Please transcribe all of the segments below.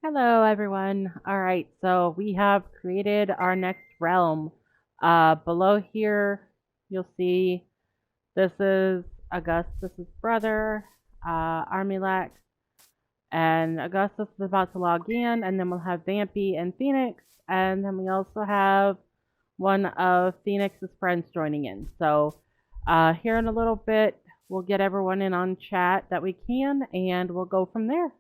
Hello, everyone. All right, so we have created our next realm. Below here, you'll see this is Augustus's brother, Armilac, and Augustus is about to log in, and then we'll have Vampy and Phoenix, and then we also have one of Phoenix's friends joining in. So, here in a little bit, we'll get everyone in on chat that we can, and we'll go from there.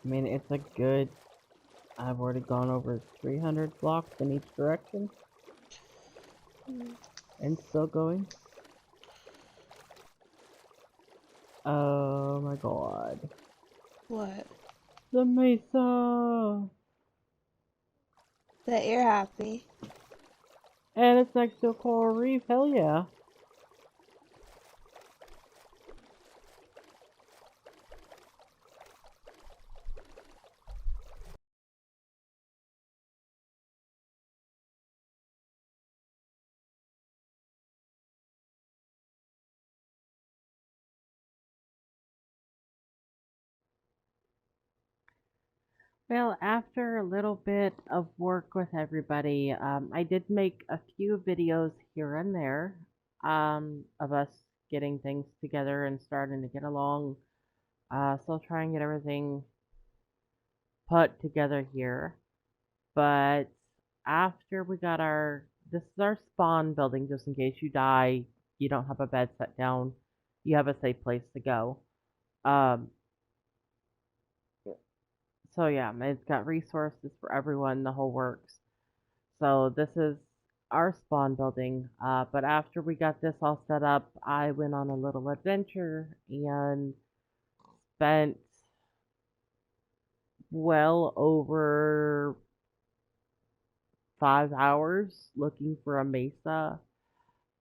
I mean, it's a good. I've already gone over 300 blocks in each direction Mm. and still going. Oh my god. What? The Mesa! That you're happy. And it's next to a coral reef, hell yeah. Well, after a little bit of work with everybody, I did make a few videos here and there of us getting things together and starting to get along. Still try and get everything put together here. But after we got this is our spawn building, just in case you die, you don't have a bed set down, you have a safe place to go. Um, so yeah, it's got resources for everyone, the whole works. So this is our spawn building. But after we got this all set up, I went on a little adventure and spent well over 5 hours looking for a mesa.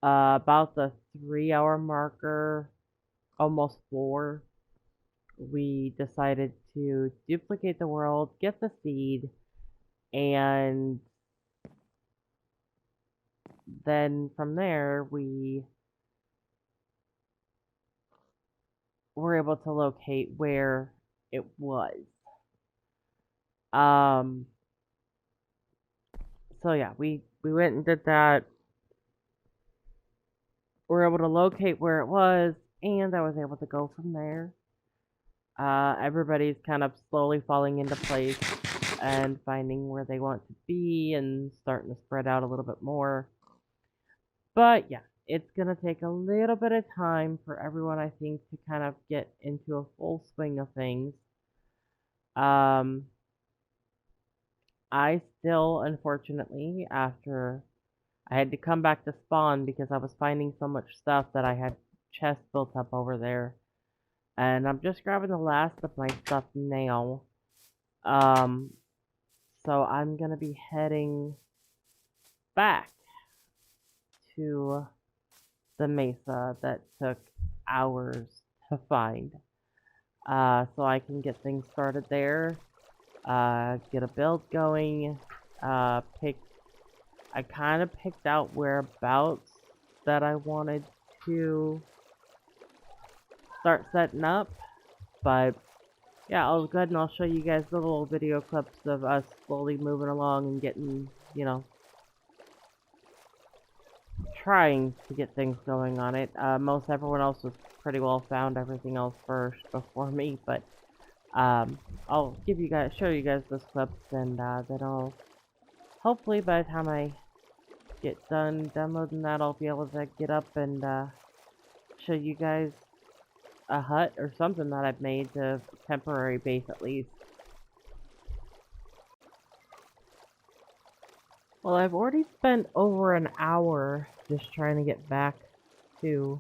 About the 3 hour marker, almost 4, we decided to duplicate the world, get the seed, and then from there we were able to locate where it was. Um, so yeah, we went and did that. We were able to locate where it was, and I was able to go from there. Everybody's kind of slowly falling into place and finding where they want to be and starting to spread out a little bit more. But yeah, it's gonna take a little bit of time for everyone, I think, to kind of get into a full swing of things. Um, I still, unfortunately, after I had to come back to spawn because I was finding so much stuff that I had chests built up over there. And I'm just grabbing the last of my stuff now. Um, so I'm gonna be heading back to the mesa that took hours to find. So I can get things started there, get a build going, I kind of picked out whereabouts that I wanted to start setting up, but yeah, I'll go ahead and I'll show you guys the little video clips of us slowly moving along and getting, trying to get things going on it. Most everyone else was pretty well found everything else first before me, but I'll show you guys those clips, and then I'll hopefully by the time I get done downloading that, I'll be able to get up and show you guys a hut or something that I've made, a temporary base at least. Well, I've already spent over an hour just trying to get back to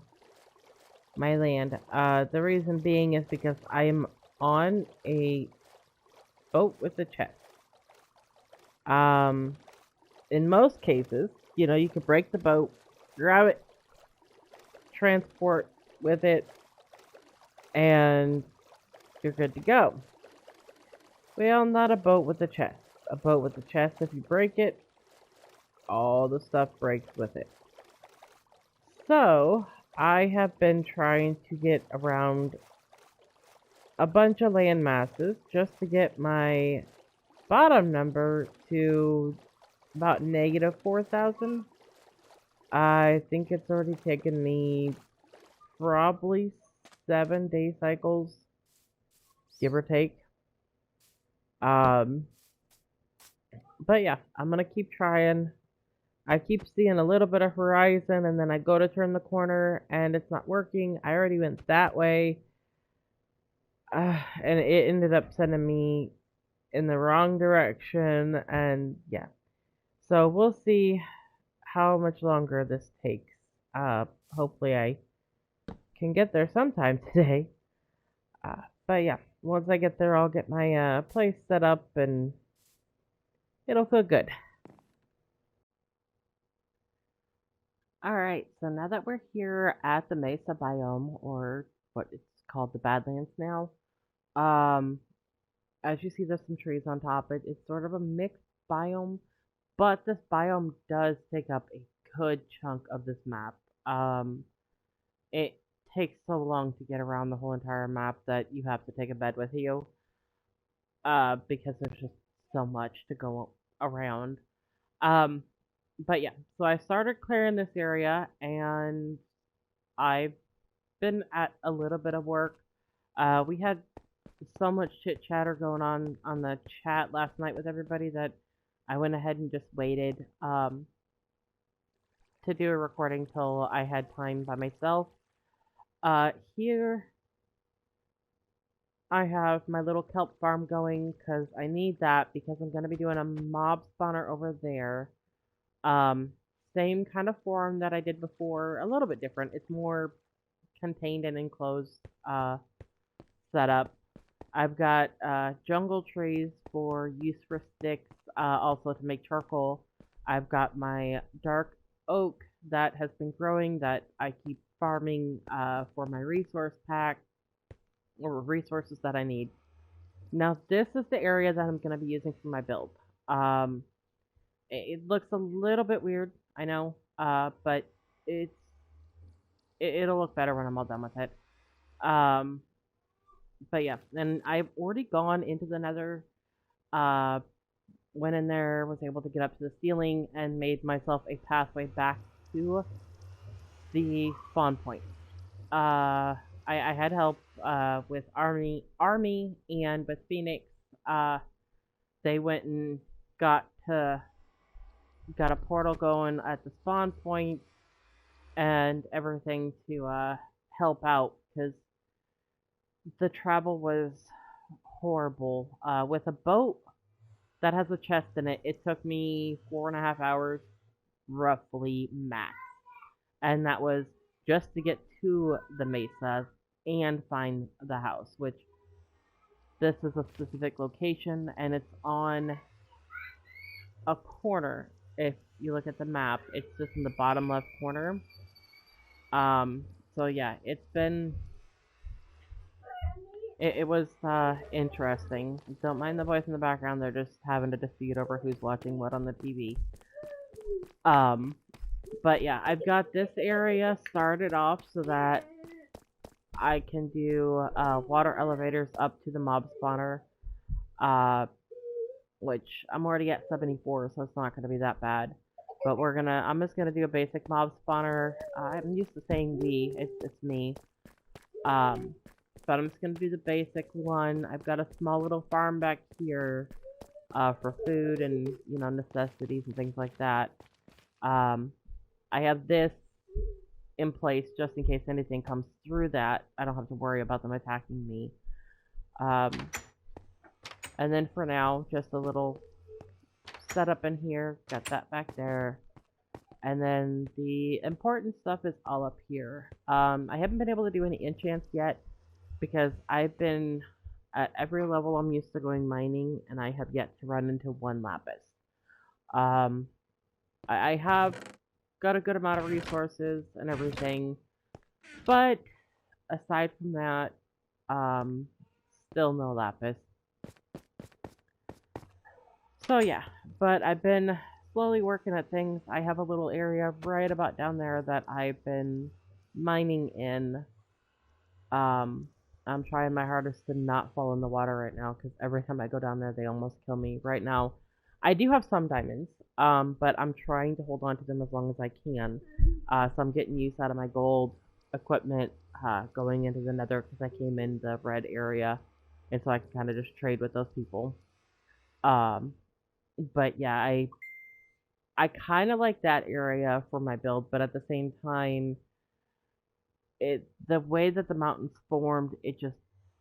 my land. The reason being is because I'm on a boat with a chest. In most cases, you could break the boat, grab it, transport with it, and you're good to go. Well, not a boat with a chest. A boat with a chest, if you break it, all the stuff breaks with it. So, I have been trying to get around a bunch of land masses just to get my bottom number to about -4,000. I think it's already taken me probably 7 day cycles, give or take. But yeah, I'm gonna keep trying. I keep seeing a little bit of horizon, and then I go to turn the corner and it's not working. I already went that way, and it ended up sending me in the wrong direction, and yeah. So we'll see how much longer this takes. Hopefully I can get there sometime today. But yeah, once I get there, I'll get my place set up, and it'll feel good. Alright, so now that we're here at the Mesa Biome, or what it's called, the Badlands now, um, as you see, there's some trees on top. It's sort of a mixed biome, but this biome does take up a good chunk of this map. It takes so long to get around the whole entire map that you have to take a bed with you, because there's just so much to go around. Um, but yeah, so I started clearing this area, and I've been at a little bit of work. We had so much chit chatter going on the chat last night with everybody that I went ahead and just waited to do a recording till I had time by myself. Here I have my little kelp farm going because I need that because I'm going to be doing a mob spawner over there. Same kind of form that I did before, a little bit different. It's more contained and enclosed setup. I've got jungle trees for use for sticks, also to make charcoal. I've got my dark oak that has been growing that I keep farming for my resource pack, or resources that I need. Now this is the area that I'm going to be using for my build. It looks a little bit weird, I know, but it'll look better when I'm all done with it. But yeah, and I've already gone into the nether, went in there, was able to get up to the ceiling, and made myself a pathway back to the spawn point. I had help with Army and with Phoenix. They went and got a portal going at the spawn point, and everything to help out because the travel was horrible. With a boat that has a chest in it, it took me 4.5 hours, roughly max, and that was just to get to the mesa and find the house, which this is a specific location and it's on a corner. If you look at the map, it's just in the bottom left corner. Um, so yeah, it was interesting. Don't mind the voice in the background, they're just having a dispute over who's watching what on the TV. Um, but yeah, I've got this area started off so that I can do water elevators up to the mob spawner. Which I'm already at 74, so it's not going to be that bad. But I'm just gonna do a basic mob spawner. I'm used to saying we, it's me. But I'm just gonna do the basic one. I've got a small little farm back here, for food and, necessities and things like that. I have this in place just in case anything comes through that. I don't have to worry about them attacking me. And then for now, just a little setup in here. Got that back there. And then the important stuff is all up here. I haven't been able to do any enchants yet because I've been at every level I'm used to going mining, and I have yet to run into one lapis. I have got a good amount of resources and everything, but aside from that, still no lapis. So yeah, but I've been slowly working at things. I have a little area right about down there that I've been mining in. I'm trying my hardest to not fall in the water right now because every time I go down there, they almost kill me. Right now, I do have some diamonds, but I'm trying to hold on to them as long as I can. So I'm getting use out of my gold equipment going into the nether because I came in the red area, and so I can kind of just trade with those people. But yeah, I kind of like that area for my build, but at the same time, the way that the mountains formed, it just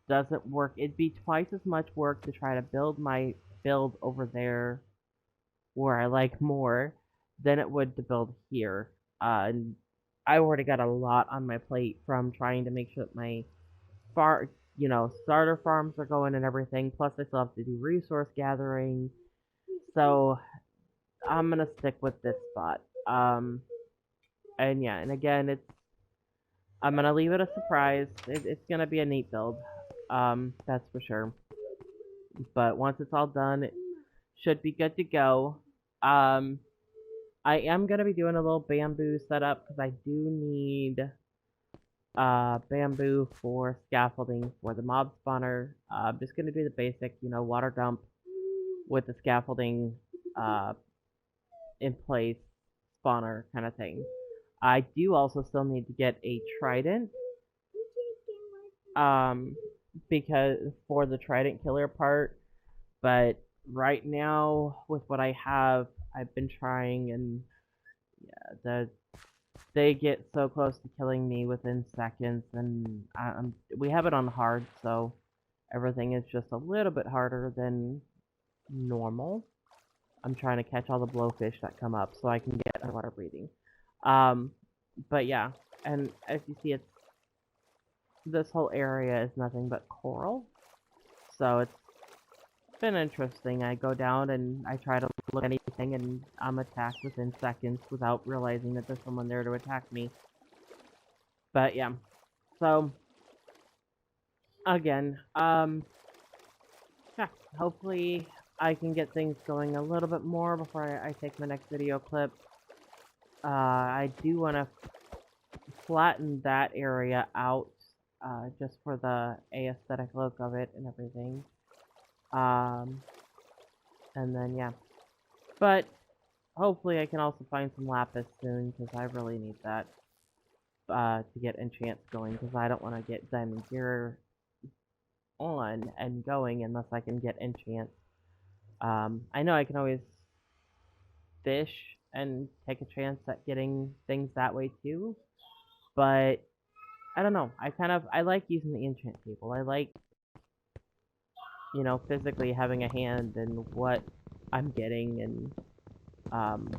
doesn't work. It'd be twice as much work to try to build my build over there where I like more than it would to build here. And I already got a lot on my plate from trying to make sure that my starter farms are going and everything. Plus, I still have to do resource gathering. So I'm gonna stick with this spot. And yeah, and again, I'm gonna leave it a surprise. It's gonna be a neat build. That's for sure. But once it's all done, it should be good to go. I am gonna be doing a little bamboo setup because I do need bamboo for scaffolding for the mob spawner. I'm just gonna do the basic, water dump with the scaffolding in place spawner kind of thing. I do also still need to get a trident, because for the trident killer part, but right now with what I have, I've been trying, and yeah, they get so close to killing me within seconds, and we have it on hard, so everything is just a little bit harder than normal. I'm trying to catch all the blowfish that come up so I can get underwater breathing. But yeah, and as you see, this whole area is nothing but coral. So it's been interesting. I go down and I try to look at anything, and I'm attacked within seconds without realizing that there's someone there to attack me. But yeah, so again, yeah, hopefully I can get things going a little bit more before I take my next video clip. I do want to flatten that area out, just for the aesthetic look of it and everything. And then, yeah. But, hopefully I can also find some lapis soon, because I really need that, to get enchants going, because I don't want to get diamond gear on and going unless I can get enchants. I know I can always fish and take a chance at getting things that way too. But I don't know. I like using the enchant table. I like, physically having a hand in what I'm getting, and um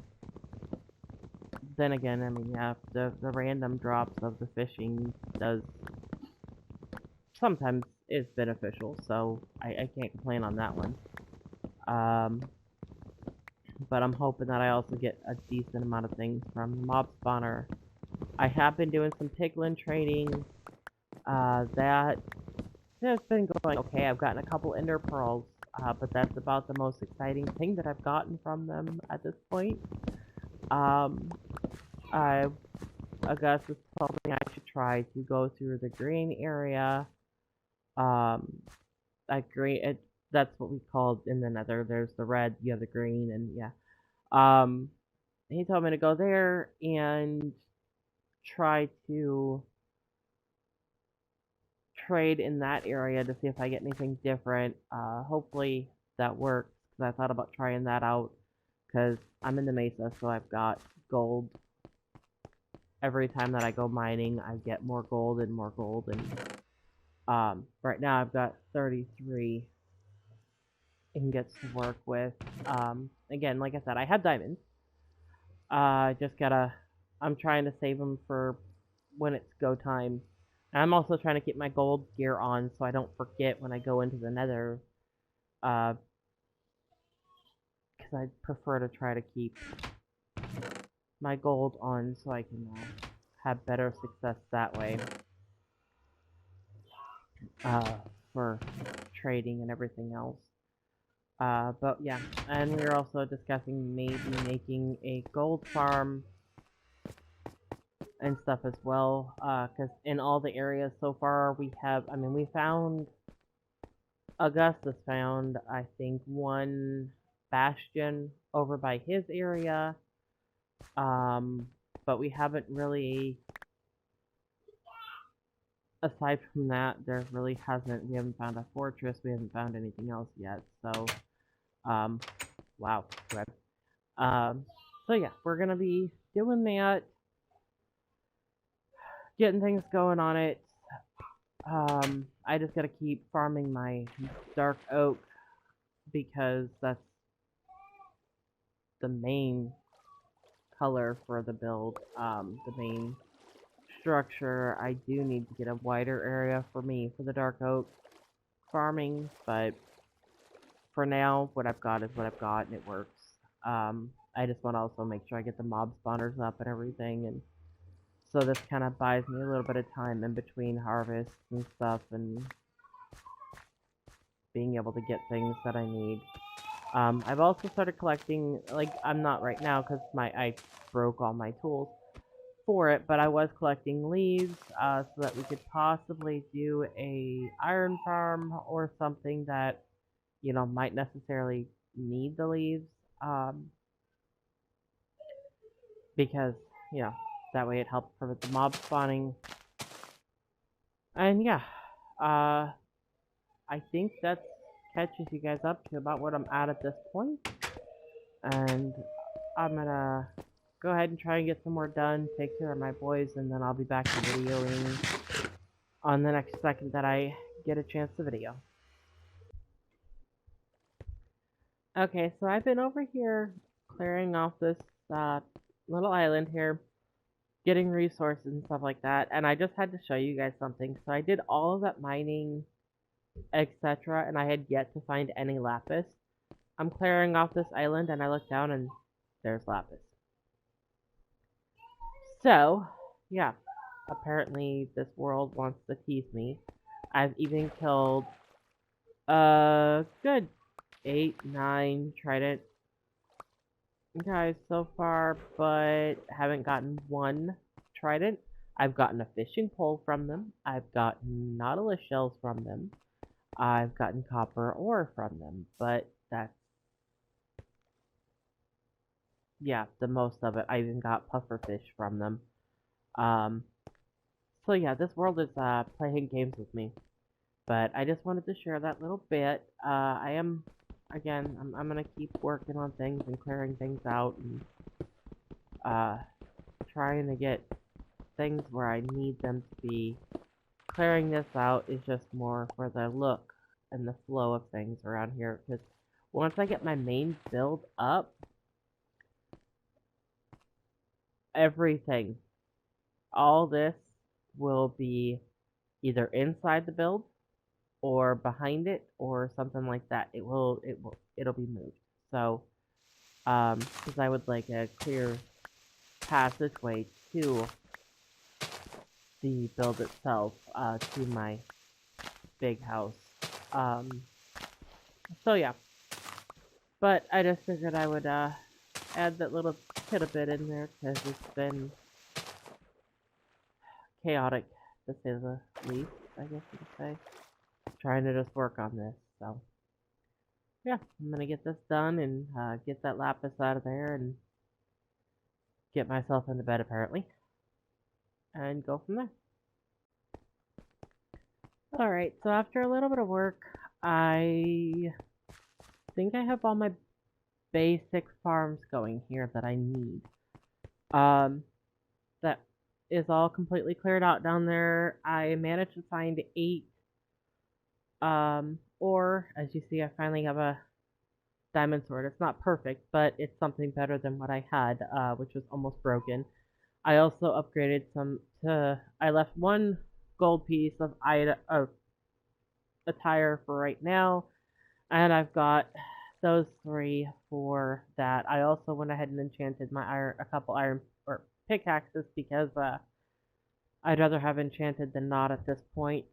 then again, I mean, yeah, the random drops of the fishing does sometimes is beneficial, so I can't complain on that one. Um, but I'm hoping that I also get a decent amount of things from Mob Spawner. I have been doing some Piglin trading. That has been going okay. I've gotten a couple Ender Pearls, but that's about the most exciting thing that I've gotten from them at this point. I Augustus told me I should try to go through the green area. That's what we called in the nether. There's the red, you have the green, and yeah. Um, he told me to go there and try to trade in that area to see if I get anything different. Hopefully that works, because I thought about trying that out, because I'm in the Mesa, so I've got gold. Every time that I go mining, I get more gold and more gold, and right now I've got 33 ingots to work with. Again, like I said, I have diamonds. I'm trying to save them for when it's go time. And I'm also trying to keep my gold gear on so I don't forget when I go into the nether. Because I prefer to try to keep my gold on so I can have better success that way. For trading and everything else. But yeah, and we were also discussing maybe making a gold farm and stuff as well, because in all the areas so far we found, Augustus found, I think, one bastion over by his area, but we haven't really, aside from that, we haven't found a fortress, we haven't found anything else yet, so, wow, good. So yeah, we're gonna be doing that, getting things going on it. I just gotta keep farming my dark oak, because that's the main color for the build, the main structure. I do need to get a wider area for the dark oak farming, but for now, what I've got is what I've got, and it works. I just want to also make sure I get the mob spawners up and everything, and so this kind of buys me a little bit of time in between harvests and stuff, and being able to get things that I need. I've also started collecting, like, I'm not right now because I broke all my tools for it, but I was collecting leaves, so that we could possibly do a iron farm or something that, might necessarily need the leaves, because, that way it helps prevent the mob spawning. And yeah, I think that catches you guys up to about what I'm at this point. And I'm gonna go ahead and try and get some more done, take care of my boys, and then I'll be back to videoing on the next second that I get a chance to video. Okay, so I've been over here clearing off this little island here, getting resources and stuff like that, and I just had to show you guys something. So I did all of that mining, etc., and I had yet to find any lapis. I'm clearing off this island, and I look down, and there's lapis. So, yeah, apparently this world wants to tease me. I've even killed good 8, 9 trident guys so far, but haven't gotten one trident. I've gotten a fishing pole from them. I've gotten nautilus shells from them. I've gotten copper ore from them, but that's, yeah, the most of it. I even got pufferfish from them. So yeah, this world is playing games with me. But I just wanted to share that little bit. I'm gonna keep working on things and clearing things out and trying to get things where I need them to be. Clearing this out is just more for the look and the flow of things around here, because once I get my main build up, everything, all this will be either inside the build or behind it or something like that. It'll be moved. So, because I would like a clear passageway to the build itself, to my big house. So yeah. But I just figured I would add that little bit in there because it's been chaotic, to say the least, I guess you could say. Trying to just work on this, so yeah, I'm gonna get this done and get that lapis out of there and get myself into bed apparently, and go from there. Alright, so after a little bit of work, I think I have all my basic farms going here that I need. That is all completely cleared out down there. I managed to find 8 ore. As you see, I finally have a diamond sword. It's not perfect, but it's something better than what I had, which was almost broken. I also upgraded some to, I left 1 gold piece of attire for right now, and I've got those 3 for that. I also went ahead and enchanted my a couple iron or pickaxes because I'd rather have enchanted than not at this point.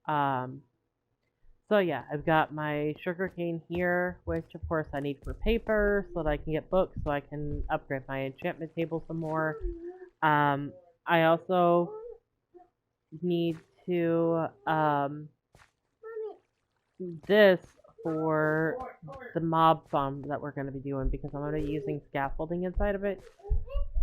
So yeah, I've got my sugarcane here, which of course I need for paper so that I can get books so I can upgrade my enchantment table some more. I also need to this for the mob farm that we're going to be doing because I'm going to be using scaffolding inside of it.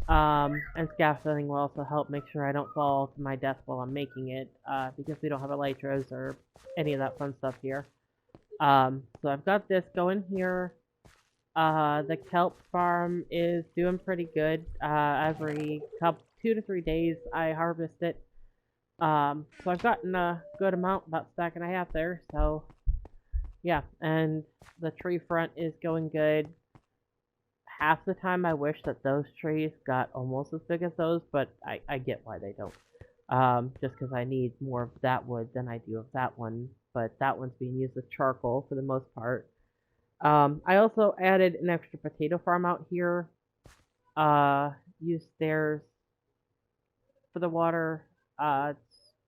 And scaffolding will also help make sure I don't fall to my death while I'm making it, because we don't have elytras or any of that fun stuff here. So I've got this going here. The Kelp Farm is doing pretty good. Every 2 to 3 days I harvest it. So I've gotten a good amount, about stack and a half there, so yeah, and the tree front is going good. Half the time I wish that those trees got almost as big as those, but I get why they don't. Just because I need more of that wood than I do of that one, but that one's being used as charcoal for the most part. I also added an extra potato farm out here. Used stairs for the water. It's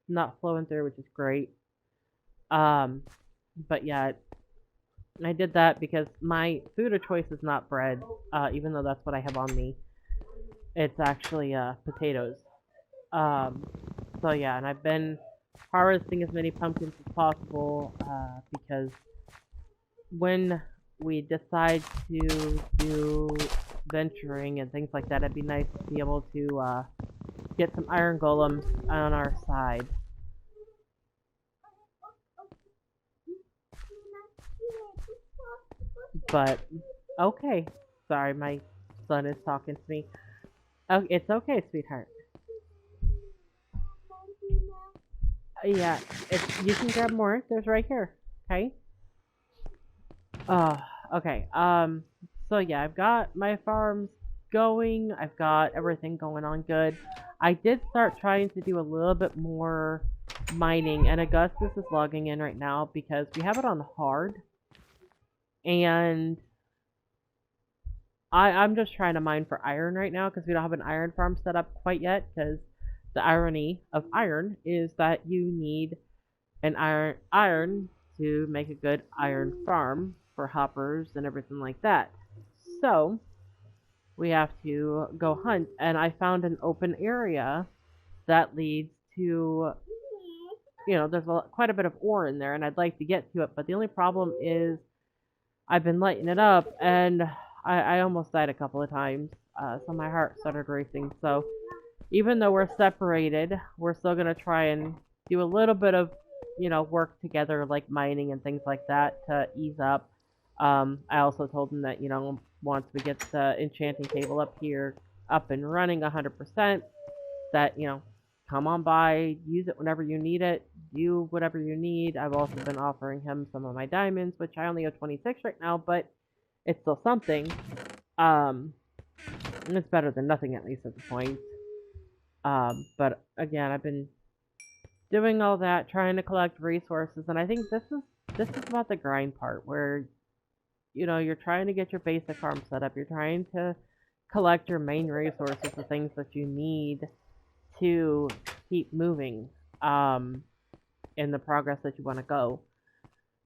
not flowing through, which is great. But yeah, I did that because my food of choice is not bread, even though that's what I have on me. It's actually potatoes. So yeah, and I've been harvesting as many pumpkins as possible, because when we decide to do venturing and things like that, it'd be nice to be able to get some iron golems on our side. But, okay. Sorry, my son is talking to me. Oh, it's okay, sweetheart. Yeah, you can grab more. There's right here. Okay? Okay. So yeah, I've got my farms going. I've got everything going on good. I did start trying to do a little bit more mining, and Augustus is logging in right now because we have it on hard. And I'm just trying to mine for iron right now because we don't have an iron farm set up quite yet, because the irony of iron is that you need an iron to make a good iron farm for hoppers and everything like that. So we have to go hunt, and I found an open area that leads to, there's quite a bit of ore in there, and I'd like to get to it, but the only problem is I've been lighting it up, and I almost died a couple of times, so my heart started racing. So even though we're separated, we're still going to try and do a little bit of, work together, like mining and things like that, to ease up. I also told him that, once we get the enchanting table up here, up and running 100%, that, come on by, use it whenever you need it, do whatever you need. I've also been offering him some of my diamonds, which I only have 26 right now, but it's still something. And it's better than nothing, at least at the point. But again, I've been doing all that, trying to collect resources, and I think this is about the grind part, where you're trying to get your basic farm set up. You're trying to collect your main resources, the things that you need to keep moving in the progress that you want to go.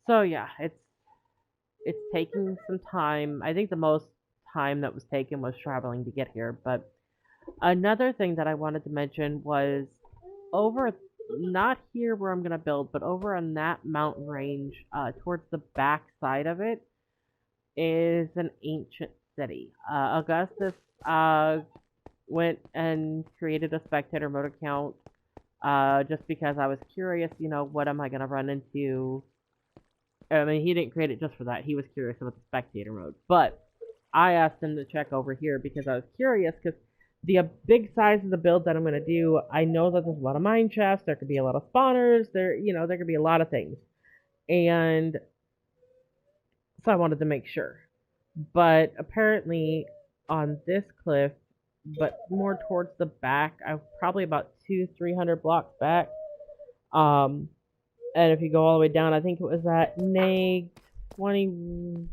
So yeah, it's taking some time. I think the most time that was taken was traveling to get here. But another thing that I wanted to mention was over, not here where I'm gonna build, but over on that mountain range, towards the back side of it, is an ancient city. Augustus went and created a spectator mode account, just because I was curious, what am I going to run into? I mean, he didn't create it just for that. He was curious about the spectator mode. But I asked him to check over here because I was curious, because the big size of the build that I'm going to do, I know that there's a lot of mine shafts, there could be a lot of spawners, there could be a lot of things. And so I wanted to make sure. But apparently on this cliff, but more towards the back, I'm probably about 300 blocks back. And if you go all the way down, I think it was at neg 20,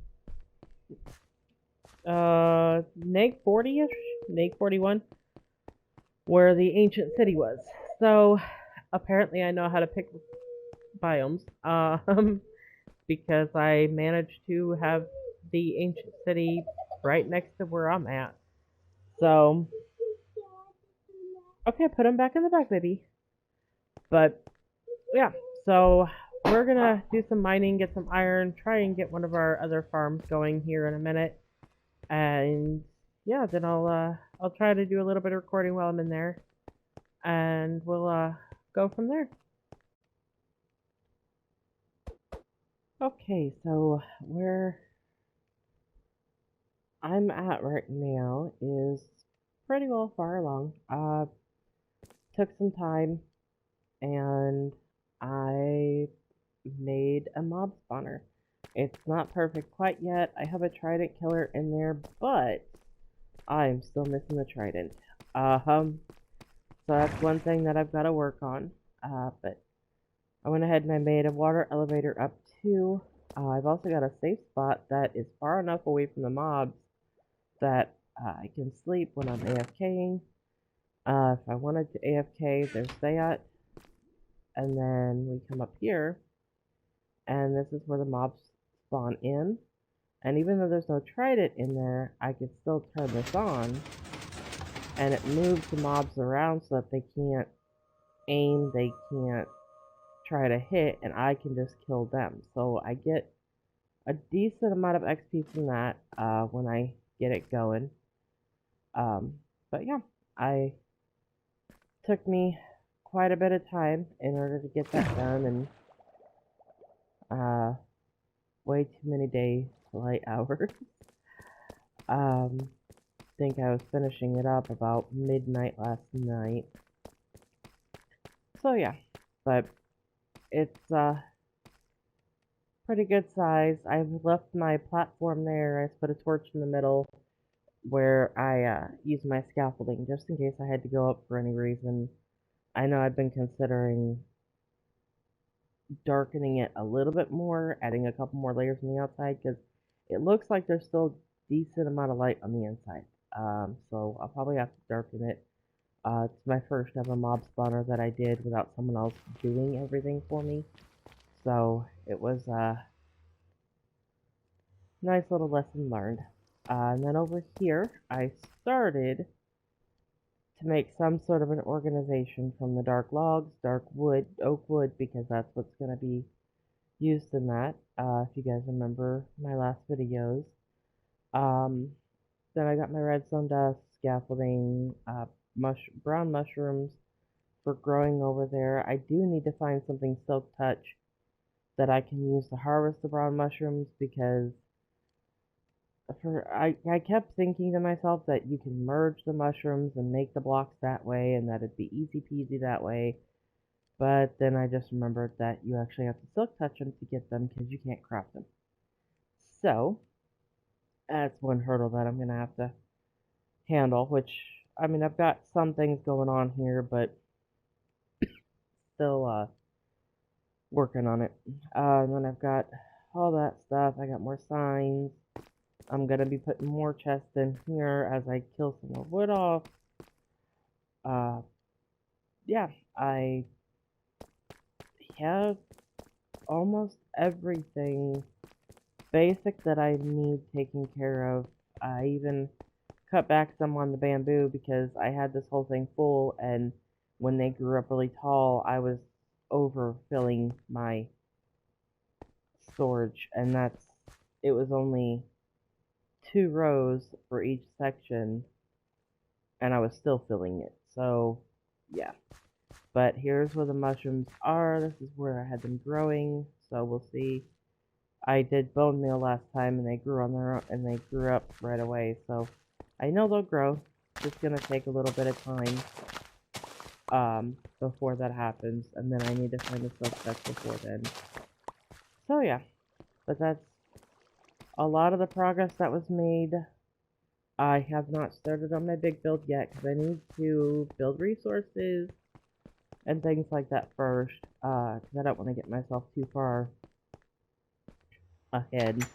neg 40ish, neg 41, where the ancient city was. So apparently I know how to pick biomes, because I managed to have the ancient city right next to where I'm at. So, okay, put him back in the back, baby. But, yeah, so we're gonna do some mining, get some iron, try and get one of our other farms going here in a minute. And, yeah, then I'll try to do a little bit of recording while I'm in there. And we'll, go from there. Okay, so where I'm at right now is pretty well far along. Took some time and I made a mob spawner. It's not perfect quite yet. I have a trident killer in there, but I'm still missing the trident. So that's one thing that I've got to work on. But I went ahead and I made a water elevator up too. I've also got a safe spot that is far enough away from the mobs that I can sleep when I'm AFKing. If I wanted to AFK, there's that. And then we come up here, and this is where the mobs spawn in. And even though there's no trident in there, I can still turn this on, and it moves the mobs around so that they can't aim, they can't try to hit, and I can just kill them. So I get a decent amount of XP from that when I get it going. But yeah, took me quite a bit of time in order to get that done, and way too many days, light hours. Think I was finishing it up about midnight last night. So yeah, but it's pretty good size. I've left my platform there. I put a torch in the middle where I use my scaffolding just in case I had to go up for any reason. I know I've been considering darkening it a little bit more, adding a couple more layers on the outside, because it looks like there's still a decent amount of light on the inside. So I'll probably have to darken it. It's my first ever mob spawner that I did without someone else doing everything for me. So it was a nice little lesson learned. And then over here, I started to make some sort of an organization from the dark logs, dark wood, oak wood, because that's what's going to be used in that, if you guys remember my last videos. Then I got my redstone dust, scaffolding, brown mushrooms for growing over there. I do need to find something silk touch that I can use to harvest the brown mushrooms, because I kept thinking to myself that you can merge the mushrooms and make the blocks that way and that it'd be easy peasy that way. But then I just remembered that you actually have to silk touch them to get them because you can't craft them. So that's one hurdle that I'm gonna have to handle, which I mean I've got some things going on here, but still working on it. And then I've got all that stuff. I got more signs. I'm gonna be putting more chests in here as I kill some more wood off. Uh, yeah, I have almost everything basic that I need taken care of. I even cut back some on the bamboo because I had this whole thing full, and when they grew up really tall, I was overfilling my storage, and it was only 2 rows for each section, and I was still filling it. So, yeah. But here's where the mushrooms are. This is where I had them growing. So we'll see. I did bone meal last time, and they grew on their own, and they grew up right away. So I know they'll grow. It's just gonna take a little bit of time before that happens, and then I need to find a silk touch before then. So yeah, but that's a lot of the progress that was made. I have not started on my big build yet because I need to build resources and things like that first, because I don't want to get myself too far ahead.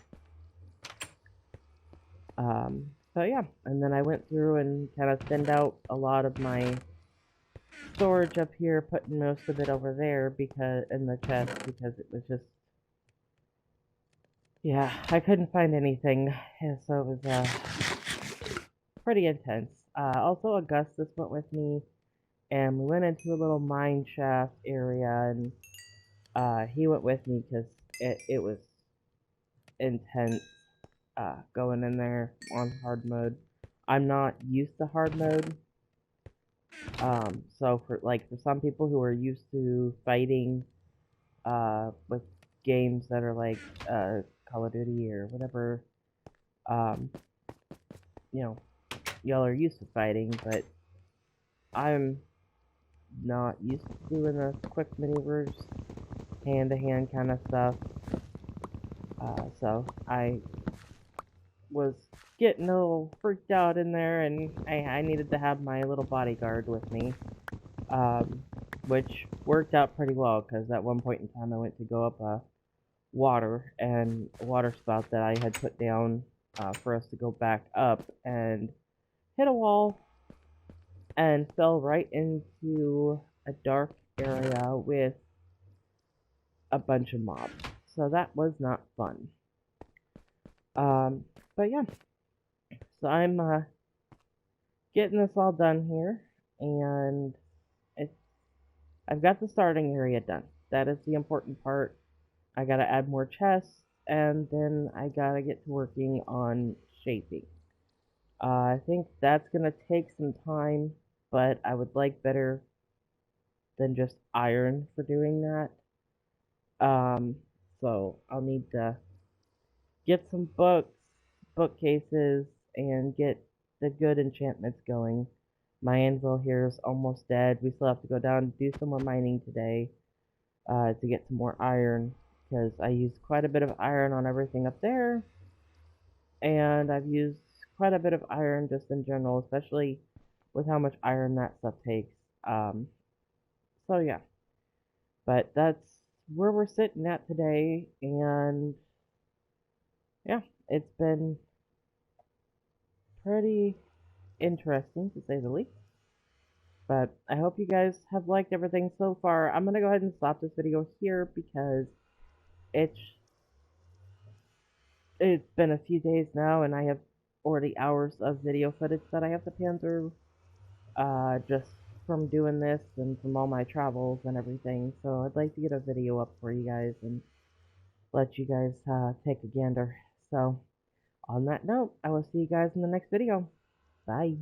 So yeah, and then I went through and kind of thinned out a lot of my storage up here, putting most of it over there because in the chest because it was just, yeah, I couldn't find anything, and so it was pretty intense. Also, Augustus went with me, and we went into a little mine shaft area, and he went with me because it was intense going in there on hard mode. I'm not used to hard mode, so for some people who are used to fighting with games that are like Call of Duty or whatever, um, you know, y'all are used to fighting, but I'm not used to doing the quick maneuvers, hand-to-hand kind of stuff. So I was getting a little freaked out in there, and I needed to have my little bodyguard with me, which worked out pretty well, because at one point in time I went to go up a water spout that I had put down for us to go back up, and hit a wall and fell right into a dark area with a bunch of mobs. So that was not fun. But yeah, so I'm getting this all done here, and I've got the starting area done. That is the important part. I gotta add more chests, and then I gotta get to working on shaping. I think that's gonna take some time, but I would like better than just iron for doing that. So I'll need to get some books, bookcases, and get the good enchantments going. My anvil here is almost dead. We still have to go down and do some more mining today to get some more iron, because I used quite a bit of iron on everything up there, and I've used quite a bit of iron just in general, especially with how much iron that stuff takes. So yeah, but that's where we're sitting at today, and yeah, it's been pretty interesting to say the least. But I hope you guys have liked everything so far. I'm gonna go ahead and stop this video here because it's been a few days now, and I have already hours of video footage that I have to pan through, just from doing this and from all my travels and everything. So I'd like to get a video up for you guys and let you guys take a gander. So on that note, I will see you guys in the next video. Bye.